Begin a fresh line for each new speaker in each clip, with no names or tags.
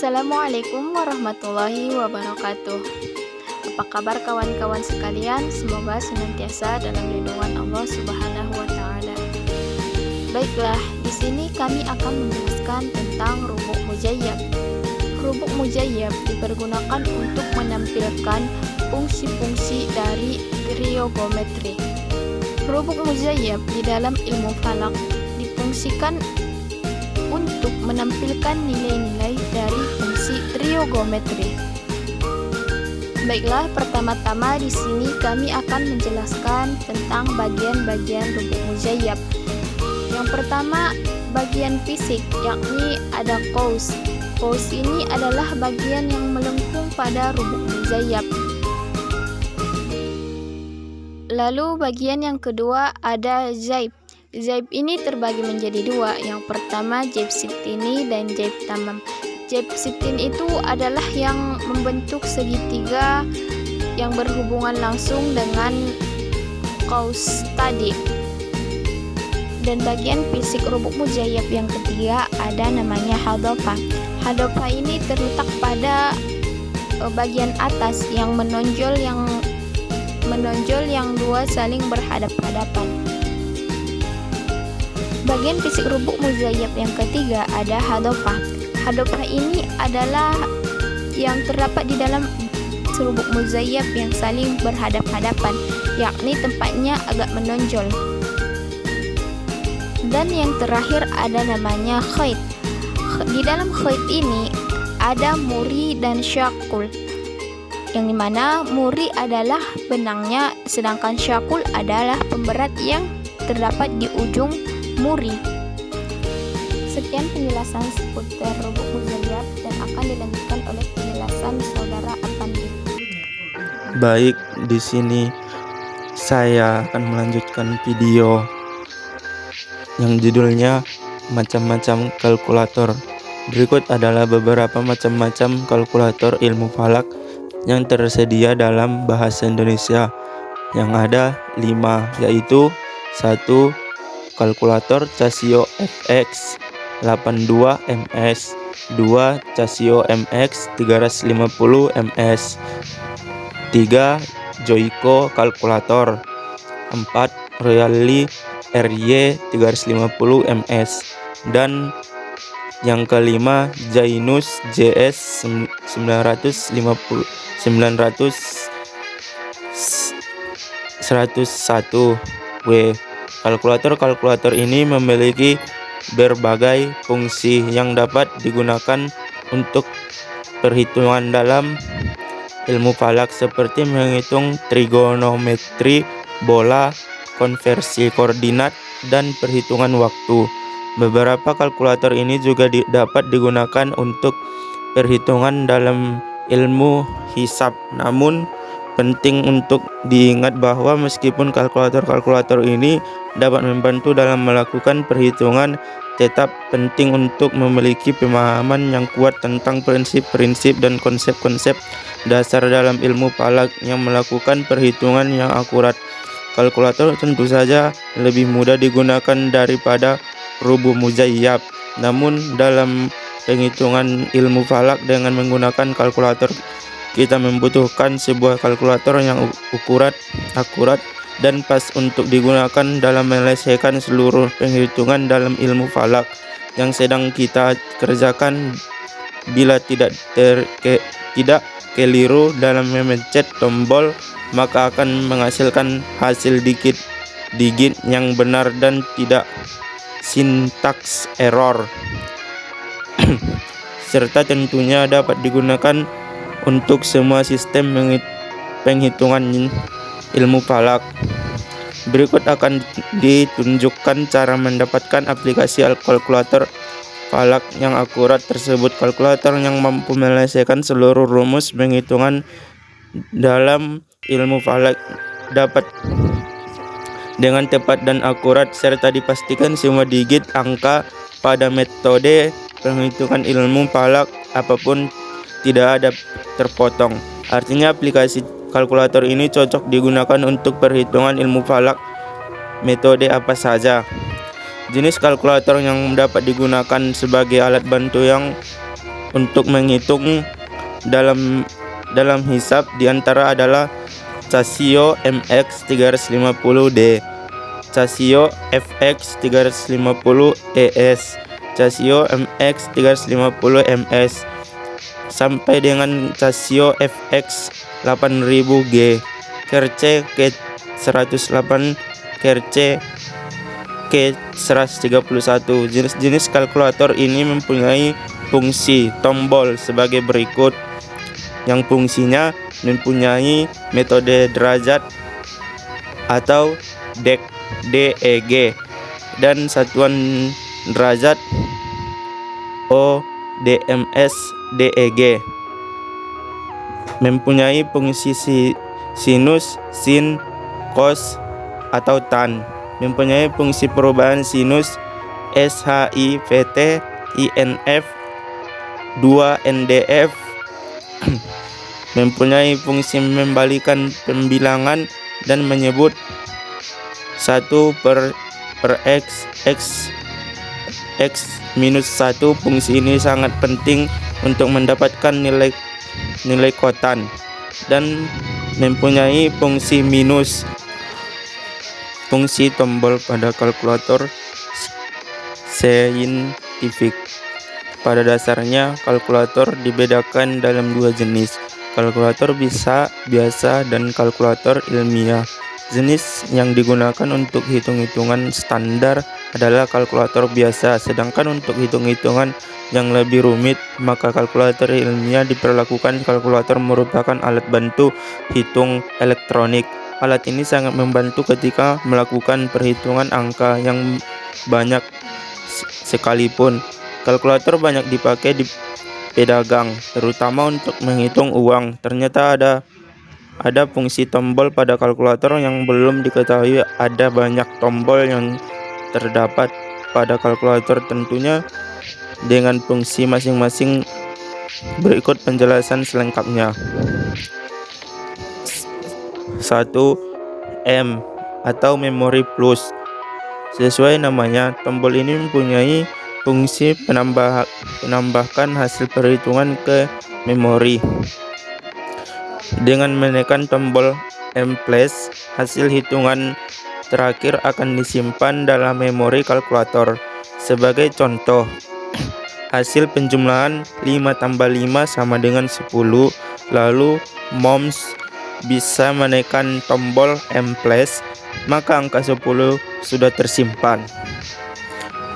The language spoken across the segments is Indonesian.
Assalamualaikum warahmatullahi wabarakatuh. Apa kabar kawan-kawan sekalian? Semoga senantiasa dalam lindungan Allah Subhanahu wa taala. Baiklah, di sini kami akan menjelaskan tentang rubuk mujayyab. Rubuk mujayyab dipergunakan untuk menampilkan fungsi-fungsi dari triogometri. Rubuk mujayyab di dalam ilmu falak difungsikan untuk menampilkan nilai-nilai dari fungsi triogometri. Baiklah, pertama-tama di sini kami akan menjelaskan tentang bagian-bagian rubuk mujayyab. Yang pertama, bagian fisik, yakni ada qaus. Qaus ini adalah bagian yang melengkung pada rubuk mujayyab. Lalu bagian yang kedua ada jaib. Jaib ini terbagi menjadi dua. Yang pertama jaib sitini dan jaib tamam. Jaib sitin itu adalah yang membentuk segitiga yang berhubungan langsung dengan qaus tadi. Dan bagian fisik rubuk mujayyab yang ketiga ada namanya hadofah. Hadofah ini terletak pada bagian atas yang menonjol yang dua saling berhadap-hadapan. Bagian fisik rubuk mujayyab yang ketiga ada hadofah. Hadofah ini adalah yang terdapat di dalam rubuk mujayyab yang saling berhadap-hadapan, yakni tempatnya agak menonjol. Dan yang terakhir ada namanya khait. Di dalam khait ini ada muri dan syakul, yang dimana muri adalah benangnya, sedangkan syakul adalah pemberat yang terdapat di ujung muri. Sekian penjelasan seputar rubuk mujayyab dan akan dilanjutkan oleh penjelasan saudara Apandi.
Baik, di sini saya akan melanjutkan video yang judulnya macam-macam kalkulator. Berikut adalah beberapa macam-macam kalkulator ilmu falak yang tersedia dalam bahasa Indonesia, yang ada 5, yaitu 1. Kalkulator Casio FX 82 ms, 2. Casio MX 350 ms, 3. Joico kalkulator, 4. Royale RY 350 ms, dan yang kelima Jainus JS 101W. Kalkulator ini memiliki berbagai fungsi yang dapat digunakan untuk perhitungan dalam ilmu falak, seperti menghitung trigonometri, bola, konversi koordinat, dan perhitungan waktu. Beberapa kalkulator ini juga dapat digunakan untuk perhitungan dalam ilmu hisab. Namun penting untuk diingat bahwa meskipun kalkulator ini dapat membantu dalam melakukan perhitungan, tetap penting untuk memiliki pemahaman yang kuat tentang prinsip-prinsip dan konsep-konsep dasar dalam ilmu falak yang melakukan perhitungan yang akurat. Kalkulator tentu saja lebih mudah digunakan daripada rubuk mujayyab. Namun dalam penghitungan ilmu falak dengan menggunakan kalkulator, kita membutuhkan sebuah kalkulator yang akurat dan pas untuk digunakan dalam menyelesaikan seluruh penghitungan dalam ilmu falak yang sedang kita kerjakan. Bila tidak keliru dalam memencet tombol, maka akan menghasilkan hasil digit yang benar dan tidak sintaks error. Serta tentunya dapat digunakan untuk semua sistem penghitungan ilmu falak. Berikut akan ditunjukkan cara mendapatkan aplikasi kalkulator falak yang akurat tersebut. Kalkulator yang mampu menyelesaikan seluruh rumus penghitungan dalam ilmu falak dapat dengan tepat dan akurat, serta dipastikan semua digit angka pada metode penghitungan ilmu falak apapun tidak ada terpotong. Artinya aplikasi kalkulator ini cocok digunakan untuk perhitungan ilmu falak metode apa saja. Jenis kalkulator yang dapat digunakan sebagai alat bantu yang untuk menghitung dalam hisab diantara adalah Casio MX350D, Casio FX350ES, Casio MX350MS, sampai dengan Casio FX8000G, Kerce K108, Kerce K131. Jenis-jenis kalkulator ini mempunyai fungsi tombol sebagai berikut, yang fungsinya mempunyai metode derajat atau DEG dan satuan derajat ODMS DEG, mempunyai fungsi sinus, sin, cos atau tan, mempunyai fungsi perubahan sinus SHIVT, INF, 2NDF, mempunyai fungsi membalikan pembilangan dan menyebut 1/x-1. Fungsi ini sangat penting untuk mendapatkan nilai kotan, dan mempunyai fungsi minus. Fungsi tombol pada kalkulator saintifik. Pada dasarnya, kalkulator dibedakan dalam dua jenis, kalkulator biasa dan kalkulator ilmiah. Jenis yang digunakan untuk hitung-hitungan standar adalah kalkulator biasa, sedangkan untuk hitung-hitungan yang lebih rumit, maka kalkulator ilmiah diperlakukan. Kalkulator merupakan alat bantu hitung elektronik. Alat ini sangat membantu ketika melakukan perhitungan angka yang banyak sekalipun. Kalkulator banyak dipakai di pedagang, terutama untuk menghitung uang. Ternyata ada fungsi tombol pada kalkulator yang belum diketahui. Ada banyak tombol yang terdapat pada kalkulator, tentunya dengan fungsi masing-masing. Berikut penjelasan selengkapnya. 1. M atau memori plus. Sesuai namanya, tombol ini mempunyai fungsi penambahkan hasil perhitungan ke memori. Dengan menekan tombol M+, hasil hitungan terakhir akan disimpan dalam memori kalkulator. Sebagai contoh, hasil penjumlahan 5 tambah 5 sama dengan 10. Lalu moms bisa menekan tombol M+, maka angka 10 sudah tersimpan.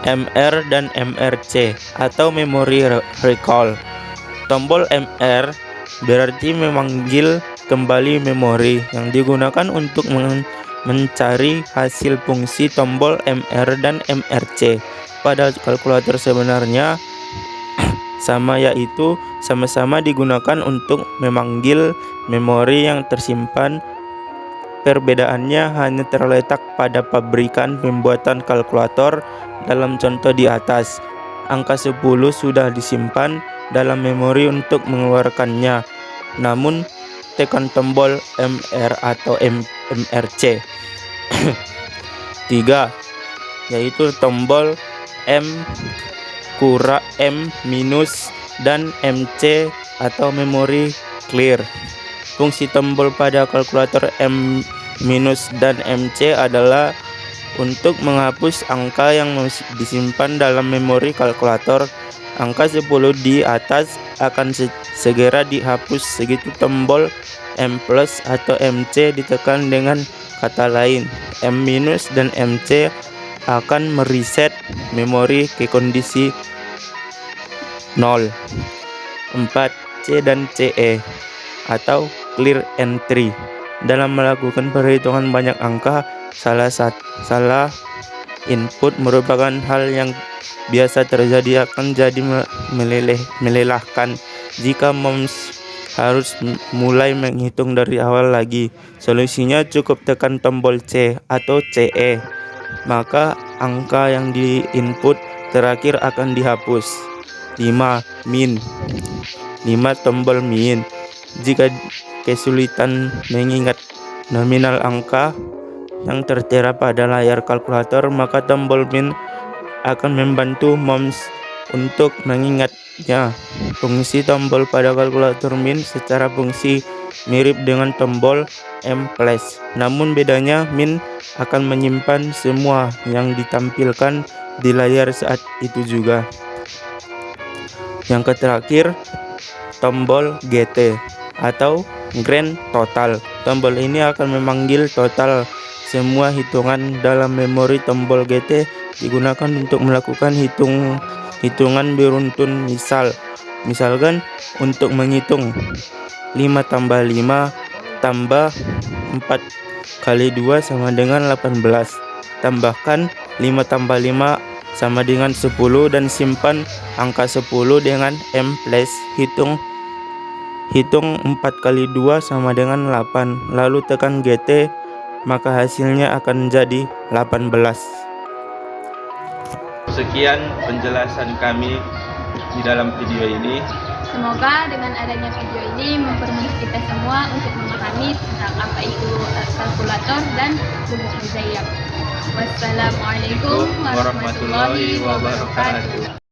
MR dan MRC atau memory recall. Tombol MR berarti memanggil kembali memori, yang digunakan untuk mencari hasil fungsi tombol MR dan MRC. Pada kalkulator sebenarnya sama, yaitu sama-sama digunakan untuk memanggil memori yang tersimpan. Perbedaannya hanya terletak pada pabrikan pembuatan kalkulator. Dalam contoh di atas, angka 10 sudah disimpan dalam memori. Untuk mengeluarkannya, namun tekan tombol MR atau MRC. 3. Yaitu tombol M minus dan MC atau memory clear. Fungsi tombol pada kalkulator M minus dan MC adalah untuk menghapus angka yang disimpan dalam memori kalkulator. Angka 10 di atas akan segera dihapus. Segitu tombol M plus atau MC ditekan. Dengan kata lain, M minus dan MC akan mereset memori ke kondisi 0. 4. C dan CE atau clear entry. Dalam melakukan perhitungan banyak angka, salah input merupakan hal yang biasa terjadi, akan jadi melelahkan jika moms harus mulai menghitung dari awal lagi. Solusinya cukup tekan tombol C atau CE, maka angka yang di input terakhir akan dihapus. 5. Min. 5. Tombol min. Jika kesulitan mengingat nominal angka yang tertera pada layar kalkulator, maka tombol min akan membantu moms untuk mengingatnya. Fungsi tombol pada kalkulator min secara fungsi mirip dengan tombol M+, namun bedanya min akan menyimpan semua yang ditampilkan di layar saat itu juga. Yang terakhir, tombol GT atau Grand Total. Tombol ini akan memanggil total semua hitungan dalam memori. Tombol GT digunakan untuk melakukan hitungan beruntun. Misalkan untuk menghitung 5 tambah 5 tambah 4 kali 2 sama dengan 18. Tambahkan 5 tambah 5 sama dengan 10 dan simpan angka 10 dengan M+. Hitung 4 kali 2 sama dengan 8, lalu tekan GT, maka hasilnya akan jadi 18. Sekian penjelasan kami di dalam video ini.
Semoga dengan adanya video ini mempermudah kita semua untuk memahami tentang apa itu kalkulator dan lumuk muzayyab. Wassalamualaikum warahmatullahi wabarakatuh.